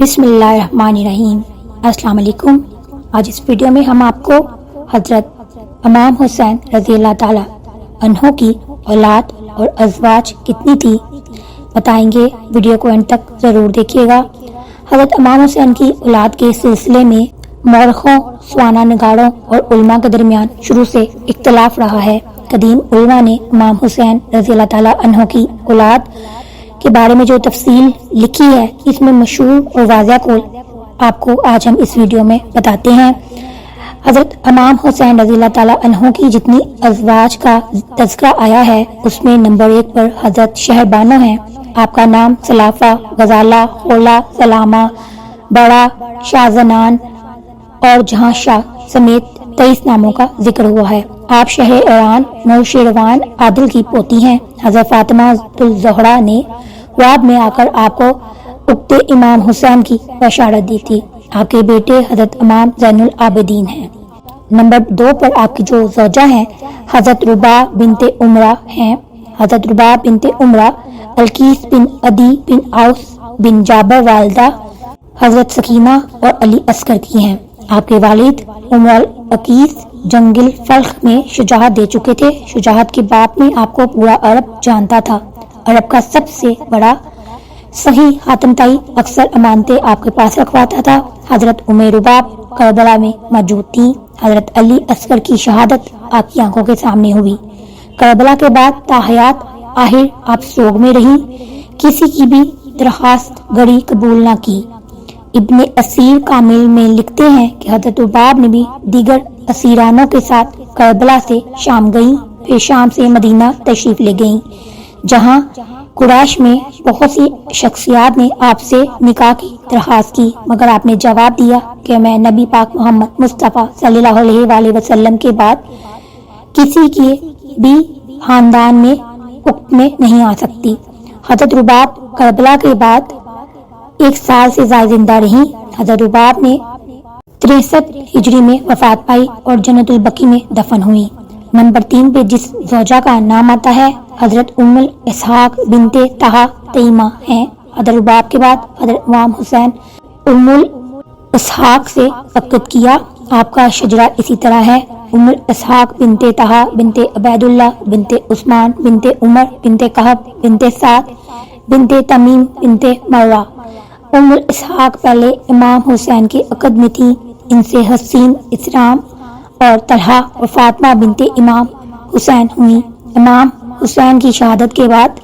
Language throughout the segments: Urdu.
بسم اللہ الرحمن الرحیم۔ السلام علیکم۔ آج اس ویڈیو میں ہم آپ کو حضرت امام حسین رضی اللہ تعالی عنہ کی اولاد اور ازواج کتنی تھی بتائیں گے۔ ویڈیو کو اینڈ تک ضرور دیکھیے گا۔ حضرت امام حسین کی اولاد کے سلسلے میں مورخوں، سوانہ نگاروں اور علماء کے درمیان شروع سے اختلاف رہا ہے۔ قدیم علماء نے امام حسین رضی اللہ تعالی عنہ کی اولاد کے بارے میں جو تفصیل لکھی ہے، اس میں مشہور اور واضح قول آپ کو آج ہم اس ویڈیو میں بتاتے ہیں۔ حضرت امام حسین رضی اللہ تعالی عنہ کی جتنی ازواج کا تذکرہ آیا ہے، اس میں نمبر 1 پر حضرت شہربانو ہیں۔ آپ کا نام سلافہ، غزالہ، خولہ، سلامہ، بڑا، شاہزنان اور جہاں شاہ سمیت 23 ناموں کا ذکر ہوا ہے۔ آپ شہ ایران نوشیروان عادل کی پوتی ہیں۔ حضرت فاطمہ الزہرا نے خواب میں آ کر آپ کو اکتے امام حسین کی بشارت دی تھی۔ آپ کے بیٹے حضرت امام زین العابدین ہیں۔ نمبر 2 پر آپ کی جو زوجہ ہیں حضرت ربا بنت عمرہ ہیں۔ حضرت ربا بنت عمرہ الکیس بن عدی بن اوس بن جابر والدہ حضرت سکینہ اور علی اصغر کی ہیں۔ آپ کے والد عمر العقیس جنگ الفلق میں شجاعت دے چکے تھے۔ شجاعت کے باب میں آپ کو پورا عرب جانتا تھا۔ عرب کا سب سے بڑا صحیح حاتم تائی اکثر امانتیں آپ کے پاس رکھواتا تھا۔ حضرت رباب کربلا میں موجود تھی۔ حضرت علی اصغر کی شہادت آپ کی آنکھوں کے سامنے ہوئی۔ کربلا کے بعد تاحیات آخر آپ سوگ میں رہی، کسی کی بھی درخواست گڑی قبول نہ کی۔ ابن اسیر کامل میں لکھتے ہیں کہ حضرت رباب نے بھی دیگر اسیرانوں کے ساتھ کربلا سے شام گئیں، پھر شام سے مدینہ تشریف لے گئیں، جہاں قریش میں بہت سی شخصیات نے آپ سے نکاح کی درخواست کی، مگر آپ نے جواب دیا کہ میں نبی پاک محمد مصطفیٰ صلی اللہ علیہ وآلہ وسلم کے بعد کسی کے بھی خاندان میں اکت میں نہیں آ سکتی۔ حضرت رباب کربلا کے بعد 1 سال سے زائد زندہ رہیں۔ حضرت رباب نے 63 ہجری میں وفات پائی اور جنت البقیع میں دفن ہوئی۔ نمبر 3 پہ جس زوجہ کا نام آتا ہے حضرت ام اسحاق بنت طہا تیمہ ہیں۔ حضرت رباب کے بعد حضرت امام حسین ام اسحاق سے عقد کیا۔ آپ کا شجرہ اسی طرح ہے: ام اسحاق بنت طہا بنت عبید اللہ بنت عثمان بنت عمر بنت کہب بنت سعد بنت تمیم بنت مرہ۔ ام اسحاق پہلے امام حسین کے عقد میں تھی۔ ان سے حسین اسلام اور طلحہ اور فاطمہ بنت امام حسین ہوئی۔ امام حسین کی شہادت کے بعد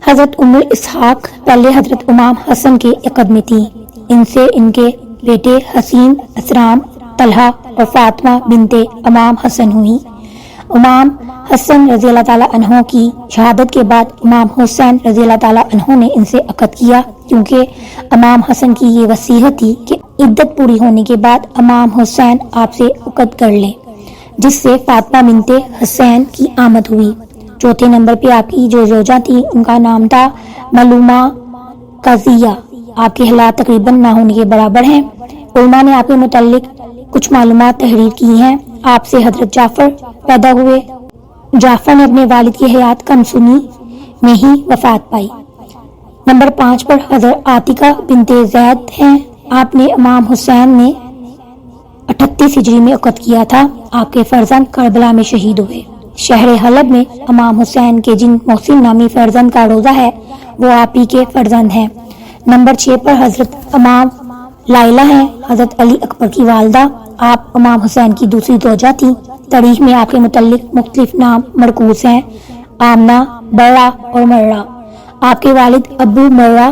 حضرت ام اسحاق پہلے حضرت امام حسن کے عقد میں تھی۔ ان سے ان کے بیٹے حسین اسلام، طلحہ اور فاطمہ بنت امام حسن ہوئی۔ امام حسن رضی اللہ تعالیٰ عنہ کی شہادت کے بعد امام حسین رضی اللہ تعالیٰ عنہ نے ان سے عقد کیا، کیونکہ امام حسن کی یہ وصیت تھی کہ عدت پوری ہونے کے بعد امام حسین آپ سے عقد کر لیں، جس سے فاطمہ بنت حسین کی آمد ہوئی۔ چوتھے نمبر پہ آپ کی جو زوجہ تھی ان کا نام تھا معلومہ قاضیہ۔ آپ کے حالات تقریباً نہ ہونے کے برابر ہیں۔ علماء نے آپ کے متعلق کچھ معلومات تحریر کی ہیں۔ آپ سے حضرت جعفر پیدا ہوئے۔ جعفر نے اپنے والد کی حیات کم سنی میں ہی وفات پائی۔ نمبر 5 پر حضرت عاتقہ بنت زید ہیں۔ آپ نے امام حسین نے 38 ہجری میں عقد کیا تھا۔ آپ کے فرزند کربلا میں شہید ہوئے۔ شہر حلب میں امام حسین کے جن محسن نامی فرزند کا روضہ ہے وہ آپ ہی کے فرزند ہیں۔ نمبر 6 پر حضرت امام لائلہ ہیں، حضرت علی اکبر کی والدہ۔ آپ امام حسین کی دوسری زوجہ تھی۔ تاریخ میں آپ کے متعلق مختلف نام مرکوز ہیں: آمنہ، برہ اور مرہ۔ آپ کے والد ابو مرہ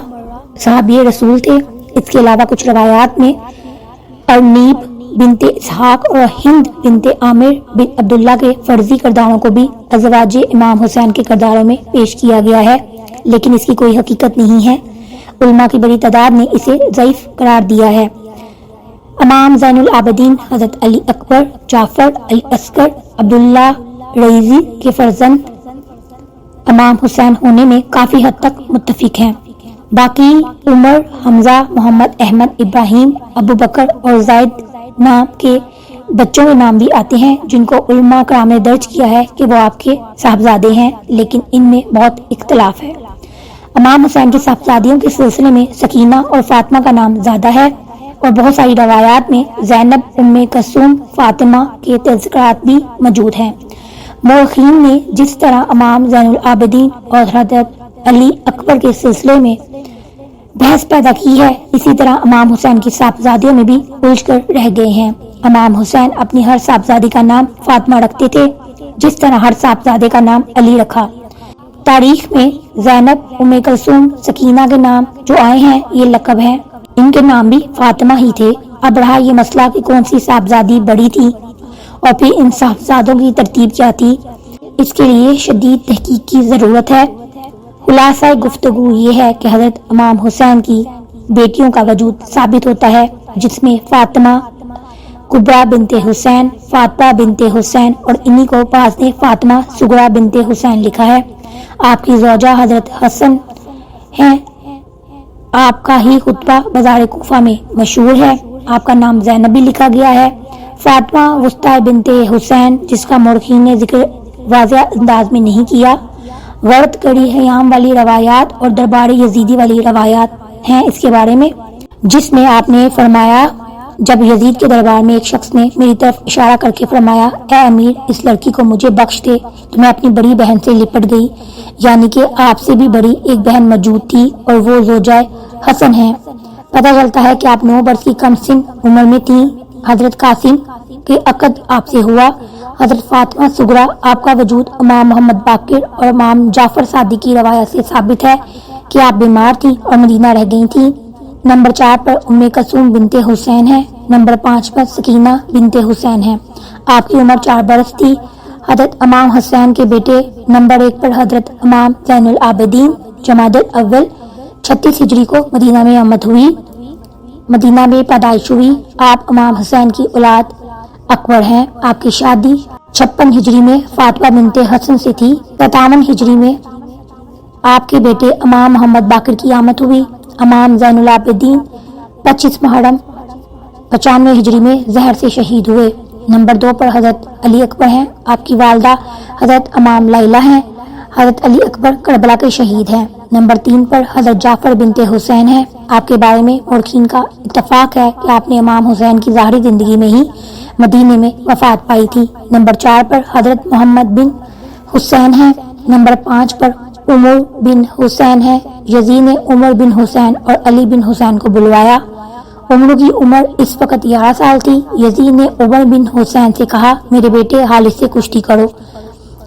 صحابی رسول تھے۔ اس کے علاوہ کچھ روایات میں ارنیب بنت اسحاق اور ہند بنت عامر بن عبداللہ کے فرضی کرداروں کو بھی ازواج امام حسین کے کرداروں میں پیش کیا گیا ہے، لیکن اس کی کوئی حقیقت نہیں ہے۔ علماء کی بڑی تعداد نے اسے ضعیف قرار دیا ہے۔ امام زین العابدین حضرت علی اکبر، جعفر، علی اصغر، عبداللہ رئیزی کے فرزند امام حسین ہونے میں کافی حد تک متفق ہیں۔ باقی عمر، حمزہ، محمد، احمد، ابراہیم، ابو بکر اور زید نام کے بچوں کے نام بھی آتے ہیں، جن کو علماء کرام نے درج کیا ہے کہ وہ آپ کے صاحبزادے ہیں، لیکن ان میں بہت اختلاف ہے۔ امام حسین کی صاحبزادیوں کے سلسلے میں سکینہ اور فاطمہ کا نام زیادہ ہے اور بہت ساری روایات میں زینب، ام کلثوم، فاطمہ کے تذکرات بھی موجود ہیں۔ مورخین نے جس طرح امام زین العابدین اور حضرت علی اکبر کے سلسلے میں بحث پیدا کی ہے، اسی طرح امام حسین کی صاحبزادیوں میں بھی الجھ کر رہ گئے ہیں۔ امام حسین اپنی ہر صاحبزادی کا نام فاطمہ رکھتے تھے، جس طرح ہر صاحبزادے کا نام علی رکھا۔ تاریخ میں زینب، ام کلثوم، سکینہ کے نام جو آئے ہیں یہ لقب ہیں، ان کے نام بھی فاطمہ ہی تھے۔ اب رہا یہ مسئلہ کہ کون سی صاحبزادی بڑی تھی اور پھر ان صاحبزادوں کی ترتیب کیا تھی، اس کے لیے شدید تحقیق کی ضرورت ہے۔ خلاصہ گفتگو یہ ہے کہ حضرت امام حسین کی بیٹیوں کا وجود ثابت ہوتا ہے، جس میں فاطمہ کبریٰ بنت حسین، فاطمہ بنت حسین اور انہی کو بعض نے فاطمہ صغریٰ بنت حسین لکھا ہے۔ آپ کی زوجہ حضرت حسن ہیں۔ آپ کا ہی خطبہ بازار کوفہ میں مشہور ہے۔ آپ کا نام زینب بھی لکھا گیا ہے۔ فاطمہ وسطیٰ بنت حسین، جس کا مورخین نے ذکر واضح انداز میں نہیں کیا، غلط کڑی حیام والی روایات اور دربار یزیدی والی روایات ہیں اس کے بارے میں، جس میں آپ نے فرمایا جب یزید کے دربار میں ایک شخص نے میری طرف اشارہ کر کے فرمایا اے امیر اس لڑکی کو مجھے بخش دے تو میں اپنی بڑی بہن سے لپٹ گئی، یعنی کہ آپ سے بھی بڑی ایک بہن موجود تھی اور وہ زوجہ حسن ہیں۔ پتہ چلتا ہے کہ آپ 9 برس کی کم سن عمر میں تھیں۔ حضرت قاسم کے عقد آپ سے ہوا۔ حضرت فاطمہ صغریٰ، آپ کا وجود امام محمد باقر اور امام جعفر صادق کی روایت سے ثابت ہے کہ آپ بیمار تھیں اور مدینہ رہ گئی تھیں۔ نمبر 4 پر ام کلثوم بنت حسین ہے۔ نمبر 5 پر سکینہ بنت حسین ہے۔ آپ کی عمر 4 برس تھی۔ حضرت امام حسین کے بیٹے نمبر 1 پر حضرت امام زین العابدین، جمادی الاول 36 ہجری کو مدینہ میں آمد ہوئی، مدینہ میں پیدائش ہوئی۔ آپ امام حسین کی اولاد اکبر ہیں۔ آپ کی شادی 56 ہجری میں فاطمہ بنت حسن سے تھی۔ 57 ہجری میں آپ کے بیٹے امام محمد باقر کی آمد ہوئی۔ امام زین العابدین 25 محرم 95 ہجری میں زہر سے شہید ہوئے۔ نمبر 2 پر حضرت علی اکبر ہیں۔ آپ کی والدہ حضرت امام لیلہ ہیں۔ حضرت علی اکبر کربلا کے شہید ہیں۔ نمبر 3 پر حضرت جعفر بنت حسین ہیں۔ آپ کے بارے میں مورخین کا اتفاق ہے کہ آپ نے امام حسین کی ظاہری زندگی میں ہی مدینے میں وفات پائی تھی۔ نمبر 4 پر حضرت محمد بن حسین ہیں۔ نمبر 5 پر عمر بن حسین ہے۔ یزید نے عمر بن حسین اور علی بن حسین کو بلوایا۔ عمر کی عمر اس وقت 11 سال تھی۔ یزید نے عمر بن حسین سے کہا میرے بیٹے خالد سے کشتی کرو۔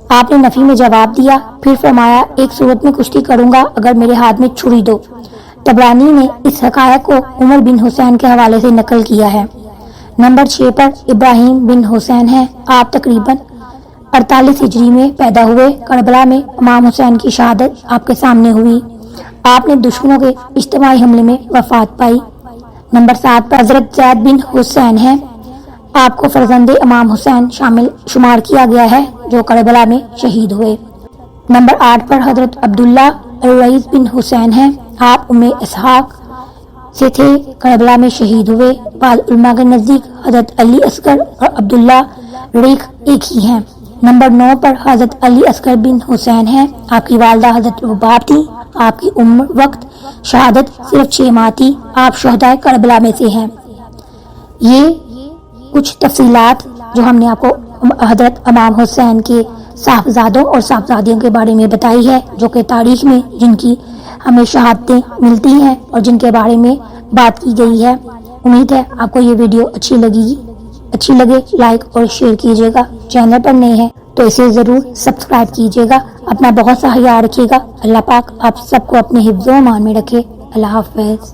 آپ نے نفی میں جواب دیا، پھر فرمایا ایک صورت میں کشتی کروں گا اگر میرے ہاتھ میں چھری دو۔ طبرانی نے اس حقائق کو عمر بن حسین کے حوالے سے نقل کیا ہے۔ نمبر 6 پر ابراہیم بن حسین ہیں۔ آپ تقریباً 48 ہجری میں پیدا ہوئے۔ کربلا میں امام حسین کی شہادت آپ کے سامنے ہوئی۔ آپ نے دشمنوں کے اجتماعی حملے میں وفات پائی۔ نمبر 7 پر حضرت زید بن حسین ہیں۔ آپ کو فرزند امام حسین شمار کیا گیا ہے جو کربلا میں شہید ہوئے۔ نمبر 8 پر حضرت عبداللہ الرئیس بن حسین ہیں۔ آپ ام اسحاق سے تھے، کربلا میں شہید ہوئے۔ بعض علماء کے نزدیک حضرت علی اصغر اور عبداللہ ریخ ایک ہی ہیں۔ نمبر 9 پر حضرت علی اصغر بن حسین ہیں۔ آپ کی والدہ حضرت رباب تھی۔ آپ کی عمر وقت شہادت صرف 6 ماہ تھی۔ آپ شہدائے کربلا میں سے ہیں۔ یہ کچھ تفصیلات جو ہم نے آپ کو حضرت امام حسین کے صاحبزادوں اور صاحبزادیوں کے بارے میں بتائی ہے، جو کہ تاریخ میں جن کی ہمیں شہادتیں ملتی ہیں اور جن کے بارے میں بات کی گئی ہے۔ امید ہے آپ کو یہ ویڈیو اچھی لگے لائک اور شیئر کیجیے گا۔ چینل پر نئے ہیں تو اسے ضرور سبسکرائب کیجیے گا۔ اپنا بہت سا خیال رکھیے گا۔ اللہ پاک آپ سب کو اپنے حفظ و امان میں رکھے۔ اللہ حافظ۔